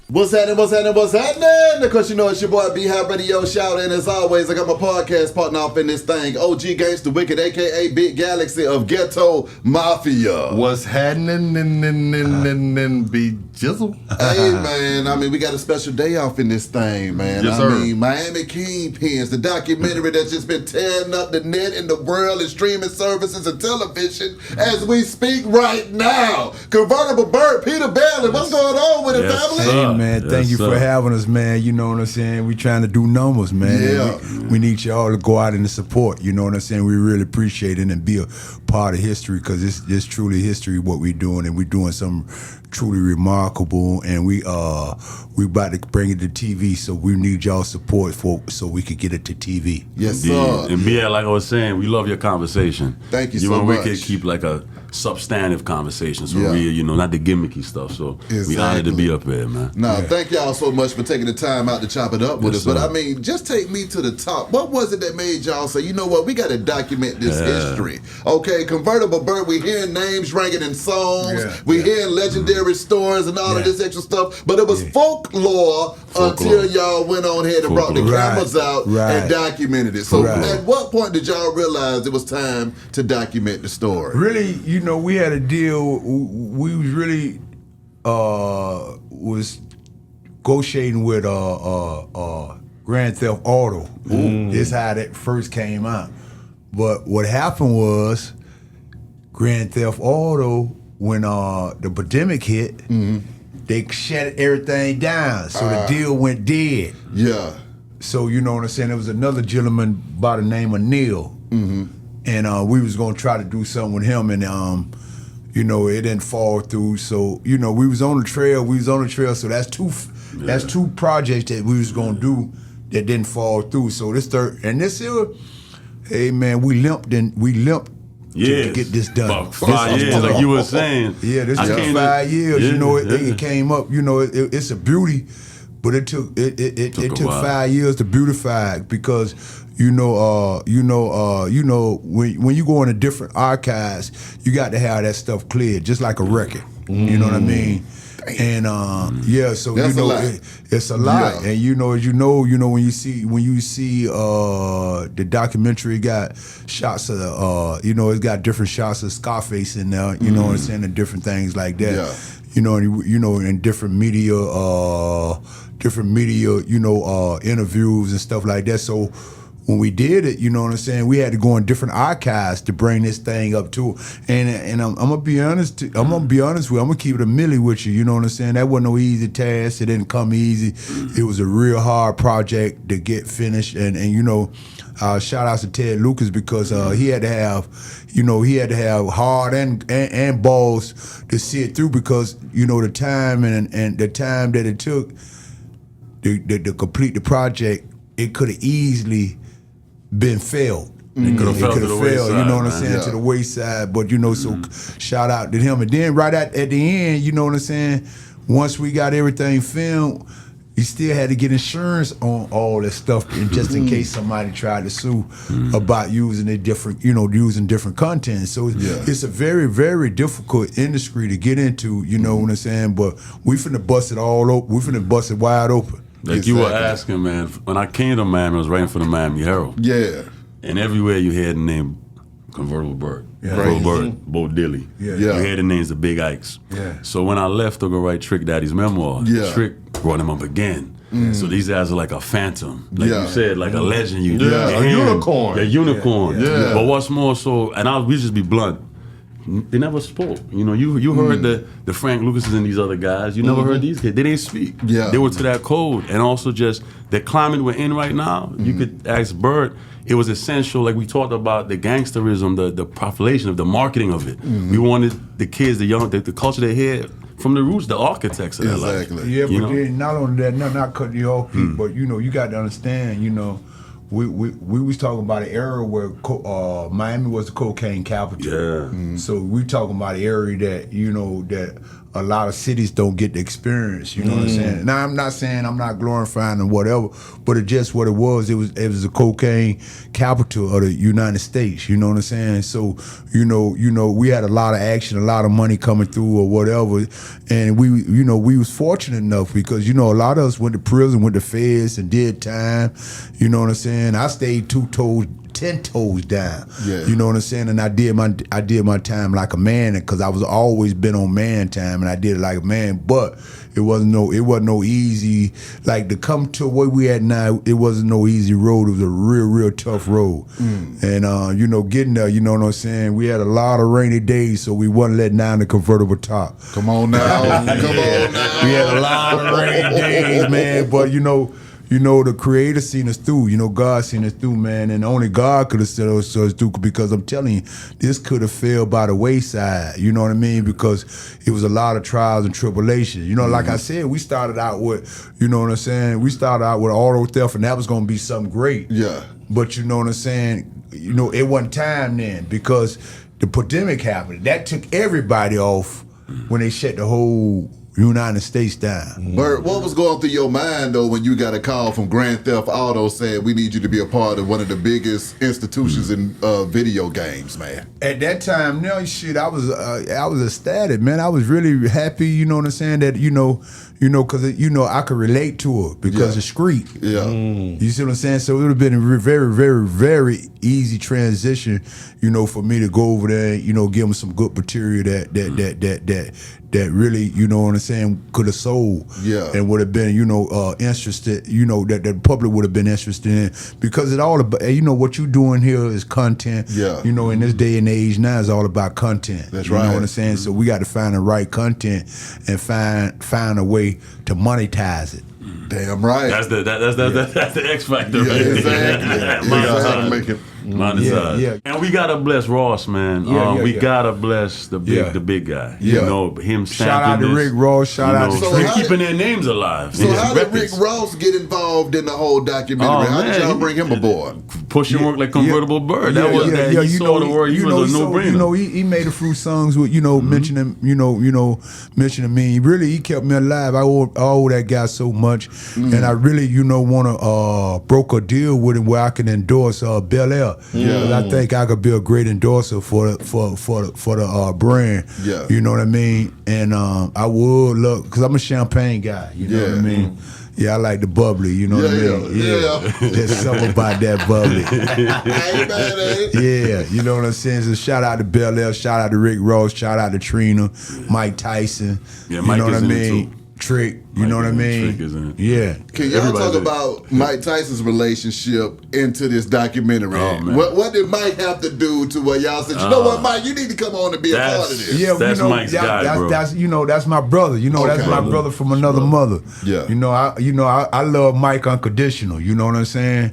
What's happening? Because you know it's your boy B-Hop Radio Shout, and as always, I got my podcast partner off in this thing, OG Gangsta Wicked, aka Big Galaxy of Ghetto Mafia. What's happening in B Jizzle? Hey man, I mean we got a special day off in this thing, man. Yes, I sir. mean Miami Kingpins, the documentary that's just been tearing up the net and the world and streaming services and television as we speak right now. Convertible Burt, Peter Bailey, what's going on with it, family? Hey man, thank you for having us, man. You know what I'm saying? We trying to do numbers, man. Yeah. We need y'all to go out and support. You know what I'm saying? We really appreciate it and be a part of history, because it's truly history what we're doing, and we're doing something truly remarkable, and we about to bring it to TV, so we need y'all support so we could get it to TV. Yes, sir. And BL, like I was saying, we love your conversation. Thank you so much. We could keep like a substantive conversation, so Yeah. we, not the gimmicky stuff. So we honored to be up here, man. Thank y'all so much for taking the time out to chop it up with us. Yes, But sir. I mean, just take me to the top. What was it that made y'all say, you know what, we got to document this history? Okay, Convertible Burt, we hearing names ringing in songs, we hearing legendary stories and all of this extra stuff, but it was folklore until y'all went on ahead and brought the cameras out and documented it. So at what point did y'all realize it was time to document the story? Really, we had a deal. We was really was negotiating with Grand Theft Auto. This how that first came out. But what happened was Grand Theft Auto, when the pandemic hit, they shut everything down. So the deal went dead. Yeah. So you know what I'm saying? There was another gentleman by the name of Neil. And we was gonna try to do something with him, and it didn't fall through. So we was on the trail. So that's two projects that we was gonna do that didn't fall through. So this year, hey man, we limped to get this done. About 5 years, like you were saying. Yeah, this took 5 years. It came up. It's a beauty, but it took 5 years to beautify it, because when you go into different archives, you got to have that stuff cleared, just like a record. You know what I mean? And so That's a lot. It's a lot. Yeah. And when you see the documentary, got shots of it's got different shots of Scarface in there. You know what I'm saying, and different things like that. Yeah. In different media, interviews and stuff like that. So when we did it, we had to go in different archives to bring this thing up too. And I'm gonna be honest. I'm gonna keep it a milli with you. You know what I'm saying? That wasn't no easy task. It didn't come easy. It was a real hard project to get finished. And shout out to Ted Lucas, because he had to have hard and balls to see it through, because the time and the time that it took to complete the project, it could have easily been failed. It could have fell to the wayside, you know what I'm saying, man. to the wayside. But so shout out to him. And then right at the end, you know what I'm saying, once we got everything filmed, you still had to get insurance on all this stuff, and just in case somebody tried to sue about using it different, using different content. So it's a very, very difficult industry to get into, you know what I'm saying? But we finna bust it all open. We finna bust it wide open. Like you were asking, man, when I came to Miami, I was writing for the Miami Herald. Yeah. And everywhere you heard the name Convertible Burt, Convertible Burt, Bo Dilly. Yeah. You heard the names of Big Ikes. Yeah. So when I left to go write Trick Daddy's memoir, Trick brought him up again. So these guys are like a phantom, like you said, like a legend. A unicorn. A unicorn. Yeah. But what's more so, and we just be blunt, they never spoke. You heard the Frank Lucases and these other guys. You never heard these kids. They didn't speak. Yeah. They were to that code. And also just the climate we're in right now, you could ask Burt, it was essential, like we talked about the gangsterism, the population of the marketing of it. We wanted the kids, the culture they had from the roots, the architects of that life. Yeah, but then not only that, not cutting you off, but you got to understand, we was talking about an era where Miami was the cocaine capital. Yeah. So we talking about an area that a lot of cities don't get the experience. You know what I'm saying? Now I'm not saying I'm not glorifying or whatever, but it's just what it was. It was the cocaine capital of the United States. You know what I'm saying? So you know, we had a lot of action, a lot of money coming through or whatever, and we was fortunate enough because a lot of us went to prison, went to feds, and did time. You know what I'm saying? I stayed 10 toes down. Yeah. You know what I'm saying? And I did my time like a man because I was always been on man time and I did it like a man, but it wasn't no easy, like to come to where we at now, it wasn't no easy road. It was a real tough road. And getting there, you know what I'm saying? We had a lot of rainy days, so we wasn't letting down the convertible top. Come on now. Come on now. We had a lot of rainy days, man, but the Creator seen us through. God seen us through, man, and only God could have seen us through because I'm telling you, this could have fell by the wayside. You know what I mean? Because it was a lot of trials and tribulations. Like I said, we started out with, you know what I'm saying? We started out with auto theft, and that was going to be something great. Yeah. But you know what I'm saying? It wasn't time then because the pandemic happened. That took everybody off when they shut the whole United States down. Burt, what was going through your mind though when you got a call from Grand Theft Auto saying we need you to be a part of one of the biggest institutions in video games, man? At that time, I was ecstatic, man. I was really happy, you know what I'm saying, that because I could relate to it because it's street. Yeah. You see what I'm saying? So it would have been a very, very, very easy transition, for me to go over there and, give them some good material that really, you know what I'm saying, could have sold. Yeah. And would have been, interested, that the public would have been interested in. Because it all about, what you doing here is content. Yeah. In this day and age now, it's all about content. That's You right. know what I'm saying? So we got to find the right content and find a way to monetize it. Damn right. That's the X factor. Yeah, exactly. Monetize. Make it. Monetize. Yeah. And we gotta bless Ross, man. We gotta bless the big guy. Yeah. Him. Shout out to Rick Ross. Shout out to So Trick. how keeping their names alive. So how did Rick Ross get involved in the whole documentary? How did y'all bring him aboard? Pushing work like Convertible Burt. That was he saw the word. He was a no-brainer. He made a few songs with mentioning me. Really, he kept me alive. I owe that guy so much, and I really want to broker a deal with him where I can endorse Bel Air. Yeah. I think I could be a great endorser for the brand. Yeah. You know what I mean? And I would look because I'm a champagne guy. You know what I mean? Yeah, I like the bubbly, you know what I mean? Yeah. There's something about that bubbly. Ain't bad, ain't it? Yeah, you know what I'm saying? So shout out to Bel Air, shout out to Rick Ross, shout out to Trina, Mike Tyson. Yeah, you Mike know what I is in it, mean? too. Trick, you Mike know what I is in it, mean? Trick is in it. Yeah. Can y'all Everybody's talk in it. about Mike Tyson's relationship into this documentary? Oh, man. What did Mike have to do to where y'all said, you know what, Mike, you need to come on and be a part of this? Yeah, That's Mike's guy, bro. That's my brother. That's my brother from another mother. Yeah. I love Mike unconditional. You know what I'm saying?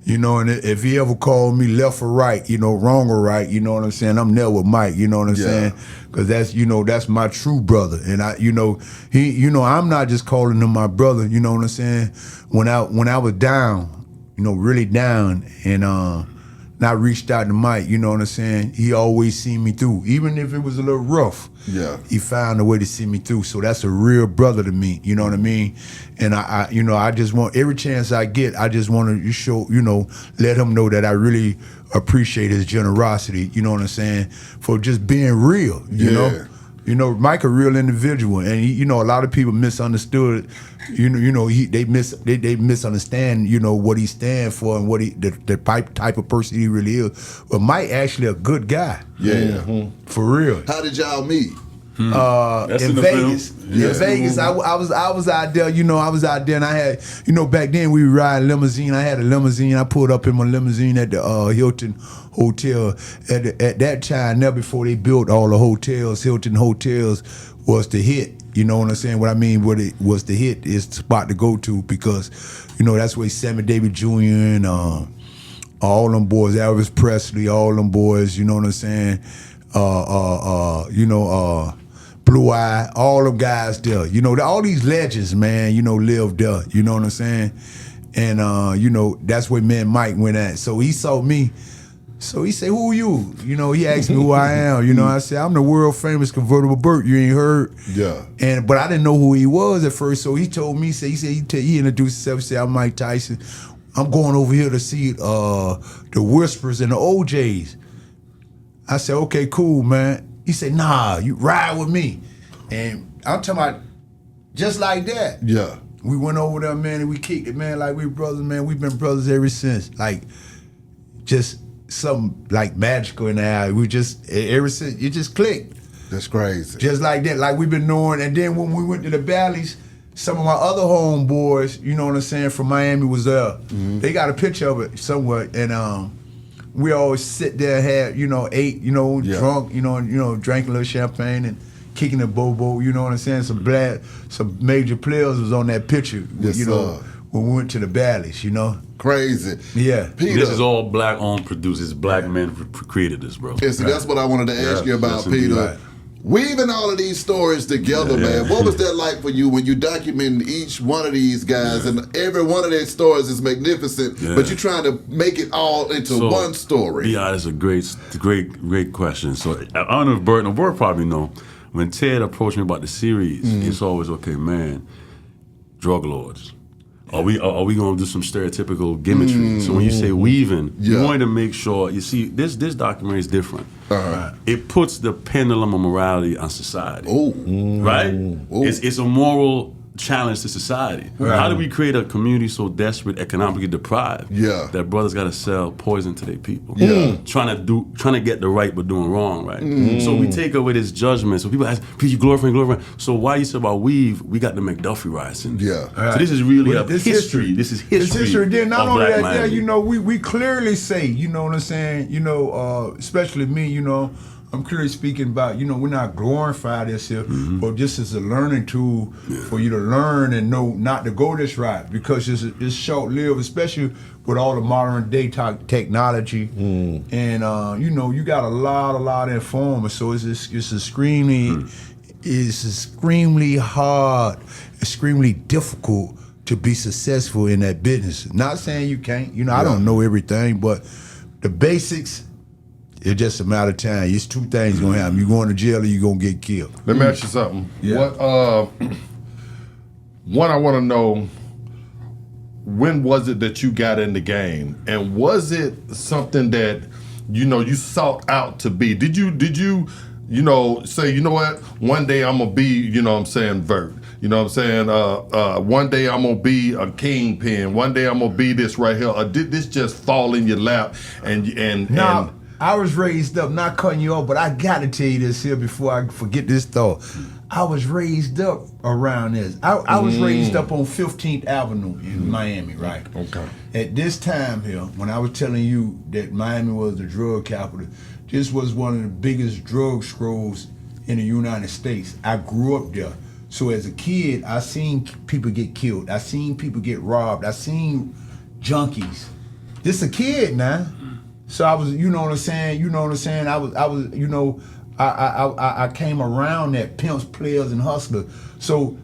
And if he ever called me left or right, wrong or right, you know what I'm saying? I'm there with Mike. You know what I'm saying? Because that's my true brother. And I'm not just calling him my brother. You know what I'm saying? When I was down, really down, and I reached out to Mike. You know what I'm saying? He always seen me through, even if it was a little rough. Yeah. He found a way to see me through. So that's a real brother to me. You know what I mean? And I just want every chance I get, I just want to show, let him know that I really appreciate his generosity. You know what I'm saying? For just being real. You know, Mike a real individual, and a lot of people misunderstood. They misunderstand. What he stands for and what the type of person he really is. But Mike actually a good guy. Yeah. For real. How did y'all meet? In Vegas. Yeah. In Vegas, I was out there, I was out there, and I had, back then we would ride limousine. I had a limousine. I pulled up in my limousine at the Hilton Hotel. At that time, now before they built all the hotels, Hilton Hotels was the hit. You know what I'm saying? What I mean, what it was the hit is the spot to go to because, that's where Sammy Davis Jr. and all them boys, Elvis Presley, all them boys, you know what I'm saying? Blue Eye, all them guys there. All these legends, man, lived there. You know what I'm saying? And, that's where me and Mike went at. So he saw me So he said, "Who are you?" You know, he asked me who I am. You know, I said, "I'm the world famous Convertible Burt. You ain't heard?" Yeah. But I didn't know who he was at first. So he told me, he introduced himself. He said, "I'm Mike Tyson. I'm going over here to see the Whispers and the OJs." I said, "Okay, cool, man." He said, "Nah, you ride with me." And I'm talking about just like that. Yeah. We went over there, man, and we kicked it, man, like we brothers, man. We've been brothers ever since. Like, just something like magical in the eye. We just, ever since, it just clicked. That's crazy. Just like that, like we've been knowing. And then when we went to the Valleys, some of my other homeboys, you know what I'm saying, from Miami was there. They got a picture of it somewhere. And we always sit there, had, ate, drunk, drank a little champagne and kicking the bobo, you know what I'm saying? Some major players was on that picture, Yes, when we went to the Valleys, Crazy. Yeah. Peter. This is all black owned producers. Black men created this, bro. Yeah, see, that's what I wanted to ask you about, Peter. Right. Weaving all of these stories together, man. What was that like for you when you documenting each one of these guys, and every one of their stories is magnificent, but you're trying to make it all into one story? Yeah, that's a great question. So I don't know if Burt probably know. When Ted approached me about the series, it's always, okay, man, drug lords. Are we gonna do some stereotypical gimmickry? So when you say weaving, you wanted to make sure, you see, this documentary is different. It puts the pendulum of morality on society. Right? It's a moral challenge to society. How do we create a community so desperate, economically deprived, that brothers got to sell poison to their people? Trying to get the right but doing wrong, right? So we take away this judgment. So people ask, you glorifying. So why you say about weave? We got the McDuffie riots in. So this is really history. This is history. It's history. Then not of only Black that, Miami. we clearly say, you know what I'm saying, especially me, I'm clearly speaking about, we're not glorifying this here, but this is a learning tool for you to learn and know not to go this route, because it's short-lived, especially with all the modern day technology. And, you got a lot of informers, so it's extremely hard, extremely difficult to be successful in that business. Not saying you can't, I don't know everything, but the basics, it's just a matter of time. It's two things gonna happen. You going to jail or you gonna get killed. Let me ask you something. Yeah. One, I want to know, when was it that you got in the game, and was it something that you sought out to be? Did you say, what, one day I'm gonna be, Vert. One day I'm gonna be a Kingpin. One day I'm gonna be this right here. Or did this just fall in your lap and I was raised up, not cutting you off, but I got to tell you this here before I forget this thought. I was raised up around this. I was raised up on 15th Avenue in Miami, right? Okay. At this time here, when I was telling you that Miami was the drug capital, this was one of the biggest drug scrolls in the United States. I grew up there. So as a kid, I seen people get killed. I seen people get robbed. I seen junkies. This a kid now. So I was, I came around that pimps, players, and hustlers. So,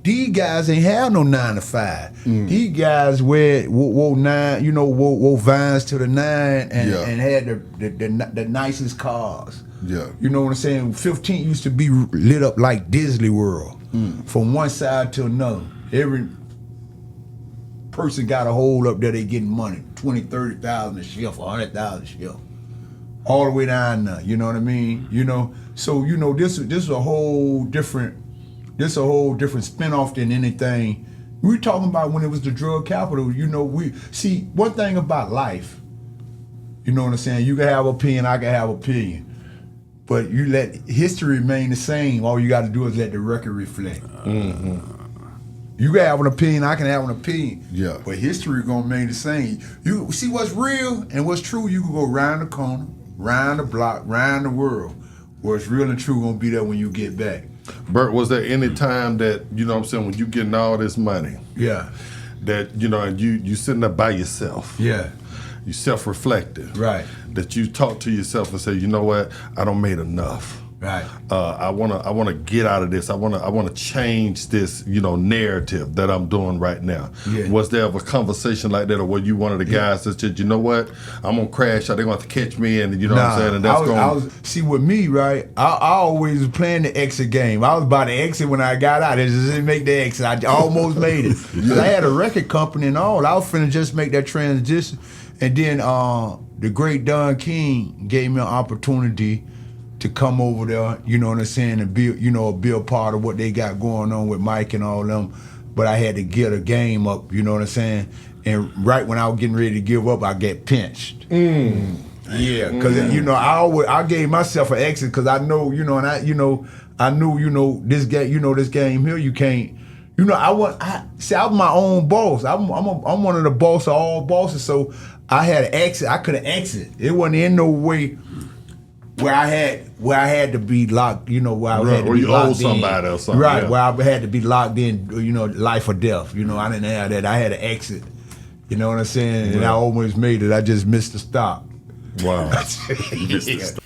these guys ain't have no 9 to 5. These guys wore Vines to the 9 and had the nicest cars. You know what I'm saying? 15 used to be lit up like Disney World from one side to another. Every person got a hold up there, they getting money, 20, 30,000 a shift, 100,000 a shift, all the way down there. You know what I mean? So this is a whole different spinoff than anything. We were talking about when it was the drug capital. We see one thing about life. You know what I'm saying? You can have an opinion, I can have an opinion, but you let history remain the same. All you got to do is let the record reflect. You can have an opinion, I can have an opinion. But history gonna remain the same. You see what's real and what's true, you can go round the corner, round the block, round the world. What's real and true gonna be there when you get back. Burt, was there any time that, when you getting all this money, that, and you sitting there by yourself, you self-reflective, right, that you talk to yourself and say, you know what, I don't made enough. Right. I wanna get out of this. I wanna change this, narrative that I'm doing right now. Yeah. Was there ever a conversation like that, or were you one of the guys that said, you know what, I'm gonna crash out, they're gonna have to catch me, and what I'm saying, and that's see, with me, right, I always was playing the exit game. I was about to exit when I got out. I just didn't make the exit. I almost made it. 'Cause I had a record company and all. I was finna just make that transition. And then the great Don King gave me an opportunity to come over there, you know what I'm saying, and be a part of what they got going on with Mike and all them. But I had to get a game up, you know what I'm saying? And right when I was getting ready to give up, I get pinched. Yeah, because I gave myself an exit because I know, I knew, this game here, you can't. I was my own boss. I'm one of the boss of all bosses, so I had an exit. I could have exited. It wasn't in no way where I had to be locked. Where I had to be locked in. Somebody or something. Right, yeah. where I had to be locked in. Life or death. I didn't have that. I had an exit. You know what I'm saying? And I almost made it. I just missed the stop. Wow. You missed the stop.